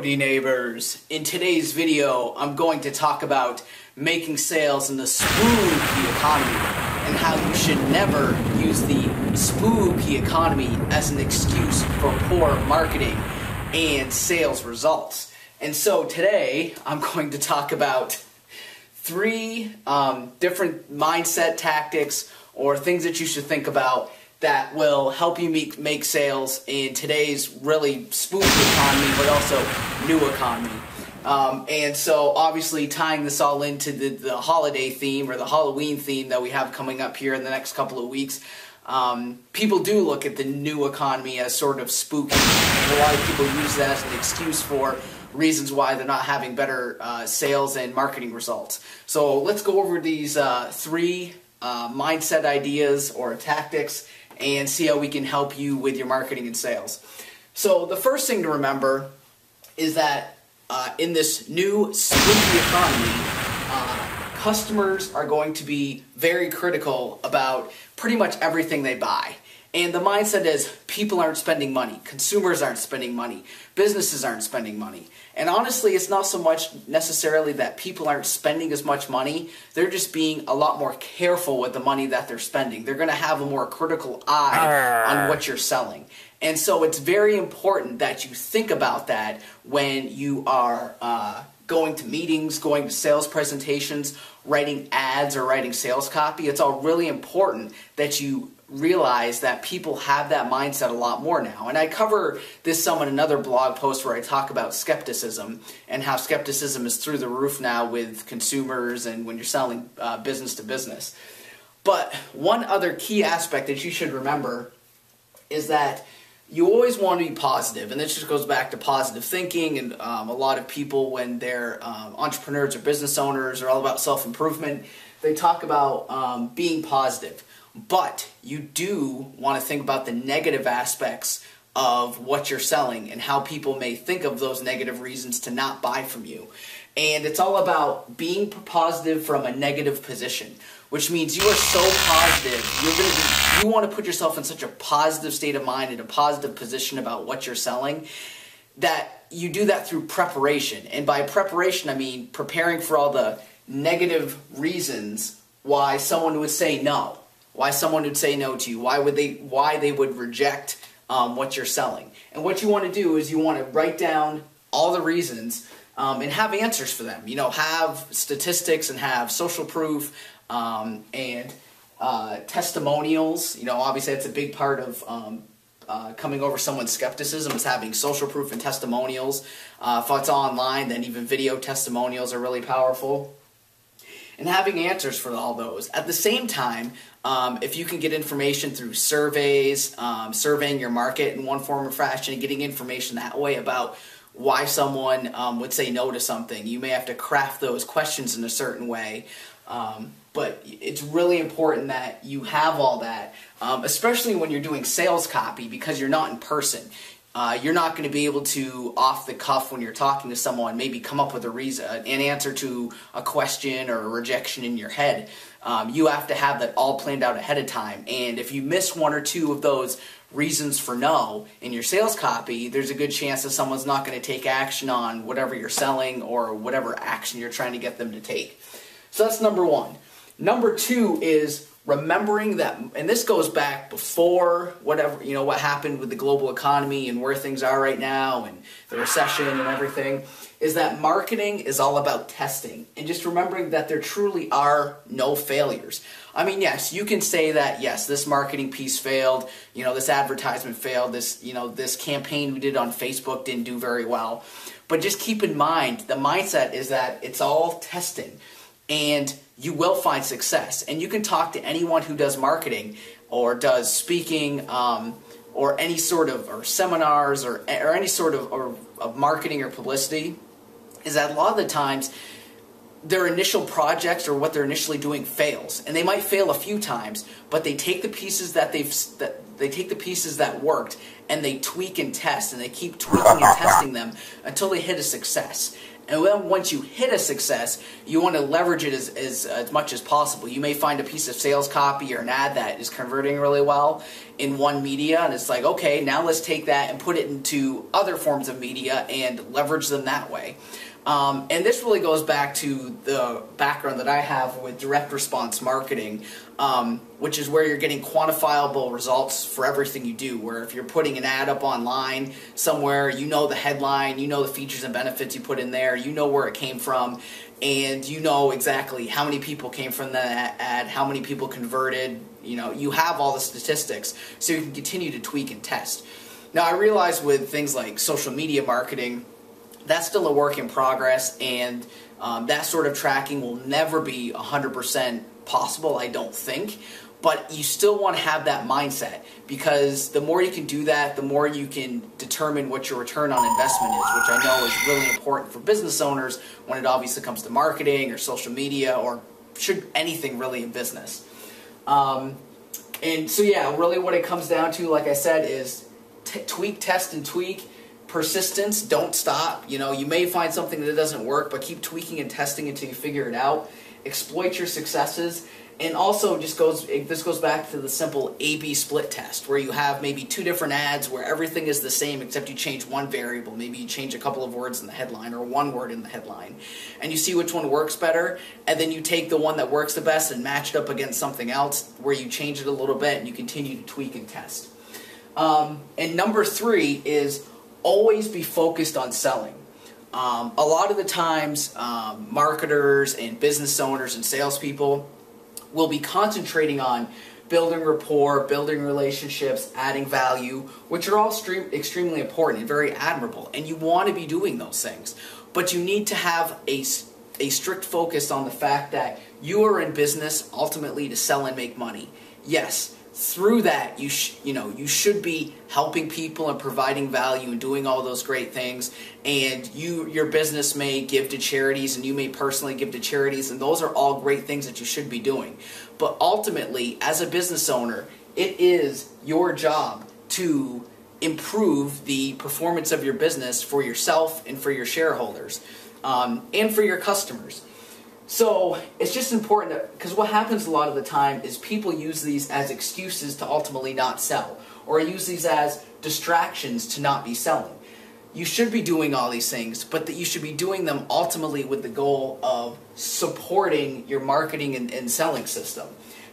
Howdy neighbors! In today's video, I'm going to talk about making sales in the spooky economy and how you should never use the spooky economy as an excuse for poor marketing and sales results. And so today, I'm going to talk about three different mindset tactics or things that you should think about that will help you make sales in today's really spooky economy, but also new economy. And so obviously tying this all into the holiday theme or the Halloween theme that we have coming up here in the next couple of weeks, people do look at the new economy as sort of spooky. And a lot of people use that as an excuse for reasons why they're not having better sales and marketing results. So let's go over these three mindset ideas or tactics and see how we can help you with your marketing and sales. So the first thing to remember is that in this new spooky economy, customers are going to be very critical about pretty much everything they buy. And the mindset is people aren't spending money, consumers aren't spending money, businesses aren't spending money. And honestly, it's not so much necessarily that people aren't spending as much money, they're just being a lot more careful with the money that they're spending. They're going to have a more critical eye on what you're selling. And so it's very important that you think about that when you are going to meetings, going to sales presentations, writing ads or writing sales copy. It's all really important that you realize that people have that mindset a lot more now. And I cover this some in another blog post where I talk about skepticism and how skepticism is through the roof now with consumers and when you're selling business to business. But one other key aspect that you should remember is that you always want to be positive, and this just goes back to positive thinking, and a lot of people when they're entrepreneurs or business owners are all about self-improvement, they talk about being positive. But you do want to think about the negative aspects of what you're selling and how people may think of those negative reasons to not buy from you. And it's all about being positive from a negative position, which means you are so positive, you want to put yourself in such a positive state of mind and a positive position about what you're selling that you do that through preparation. And by preparation, I mean preparing for all the negative reasons why someone would say no. Why someone would say no to you, why they would reject what you're selling. And what you want to do is you want to write down all the reasons and have answers for them. You know, have statistics and have social proof and testimonials. You know, obviously that's a big part of coming over someone's skepticism is having social proof and testimonials. If it's online, then even video testimonials are really powerful. And having answers for all those. At the same time, if you can get information through surveys, surveying your market in one form or fashion, and getting information that way about why someone would say no to something, you may have to craft those questions in a certain way. But it's really important that you have all that, especially when you're doing sales copy because you're not in person. You're not going to be able to, off the cuff, when you're talking to someone, maybe come up with an answer to a question or a rejection in your head. You have to have that all planned out ahead of time. And if you miss one or two of those reasons for no in your sales copy, there's a good chance that someone's not going to take action on whatever you're selling or whatever action you're trying to get them to take. So that's number one. Number two is remembering that, and this goes back before whatever, you know, what happened with the global economy and where things are right now and the recession and everything, is that marketing is all about testing and just remembering that there truly are no failures. I mean, yes, you can say that, yes, this marketing piece failed, you know, this advertisement failed, this, you know, this campaign we did on Facebook didn't do very well. But just keep in mind, the mindset is that it's all testing. And you will find success. And you can talk to anyone who does marketing or does speaking or any sort of or seminars or any sort of marketing or publicity, is that a lot of the times their initial projects or what they're initially doing fails. And they might fail a few times, but they take the pieces that they take the pieces that worked and they tweak and test, and they keep tweaking and testing them until they hit a success. And then once you hit a success, you want to leverage it as much as possible. You may find a piece of sales copy or an ad that is converting really well in one media, and it's like, okay, now let's take that and put it into other forms of media and leverage them that way. And this really goes back to the background that I have with direct response marketing, which is where you're getting quantifiable results for everything you do, where if you're putting an ad up online somewhere, you know the headline, you know the features and benefits you put in there, you know where it came from, and you know exactly how many people came from that ad, how many people converted, you have all the statistics, so you can continue to tweak and test. Now, I realize with things like social media marketing, that's still a work in progress, and that sort of tracking will never be 100% possible, I don't think. But you still want to have that mindset, because the more you can do that, the more you can determine what your return on investment is, which I know is really important for business owners when it obviously comes to marketing or social media or anything really in business. And so yeah, really what it comes down to, like I said, is tweak, test, and tweak. Persistence, don't stop. You may find something that doesn't work, but keep tweaking and testing until you figure it out. Exploit your successes, and also this goes back to the simple A/B split test, where you have maybe two different ads where everything is the same except you change one variable. Maybe you change a couple of words in the headline or one word in the headline, and you see which one works better, and then you take the one that works the best and match it up against something else where you change it a little bit and you continue to tweak and test. And number 3 is always be focused on selling. A lot of the times, marketers and business owners and salespeople will be concentrating on building rapport, building relationships, adding value, which are all extremely important and very admirable, and you want to be doing those things. But you need to have a strict focus on the fact that you are in business ultimately to sell and make money. Yes, through that, you should be helping people and providing value and doing all those great things. And your business may give to charities, and you may personally give to charities, and those are all great things that you should be doing. But ultimately, as a business owner, it is your job to improve the performance of your business for yourself and for your shareholders, and for your customers. So it's just important, because what happens a lot of the time is people use these as excuses to ultimately not sell, or use these as distractions to not be selling. You should be doing all these things, but that you should be doing them ultimately with the goal of supporting your marketing and selling system.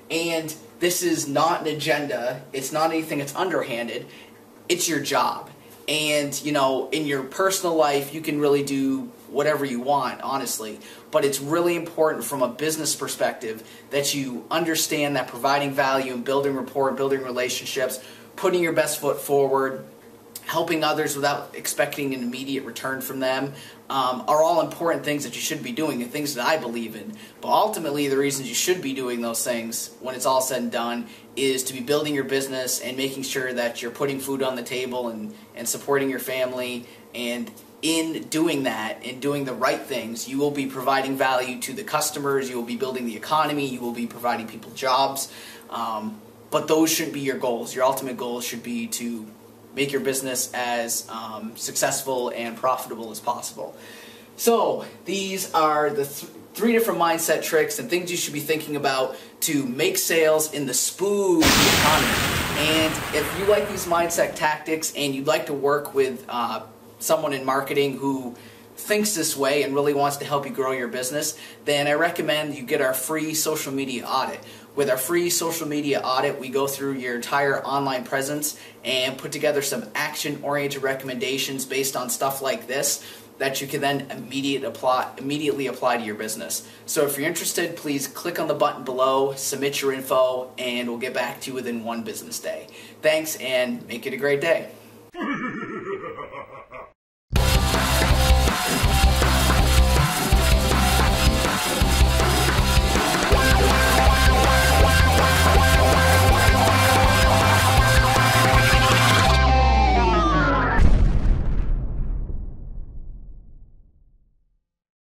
And this is not an agenda, it's not anything that's underhanded, it's your job. And, in your personal life, you can really do whatever you want, honestly. But it's really important from a business perspective that you understand that providing value and building rapport, building relationships, putting your best foot forward, helping others without expecting an immediate return from them, are all important things that you should be doing and things that I believe in. But ultimately, the reasons you should be doing those things when it's all said and done is to be building your business and making sure that you're putting food on the table and supporting your family. And in doing that and doing the right things, you will be providing value to the customers, you will be building the economy, you will be providing people jobs. But those shouldn't be your goals. Your ultimate goal should be to make your business as successful and profitable as possible. So these are the 3 different mindset tricks and things you should be thinking about to make sales in the spooky economy. And if you like these mindset tactics and you'd like to work with someone in marketing who thinks this way and really wants to help you grow your business, then I recommend you get our free social media audit. With our free social media audit, we go through your entire online presence and put together some action-oriented recommendations based on stuff like this that you can then immediately apply to your business. So if you're interested, please click on the button below, submit your info, and we'll get back to you within 1 business day. Thanks, and make it a great day.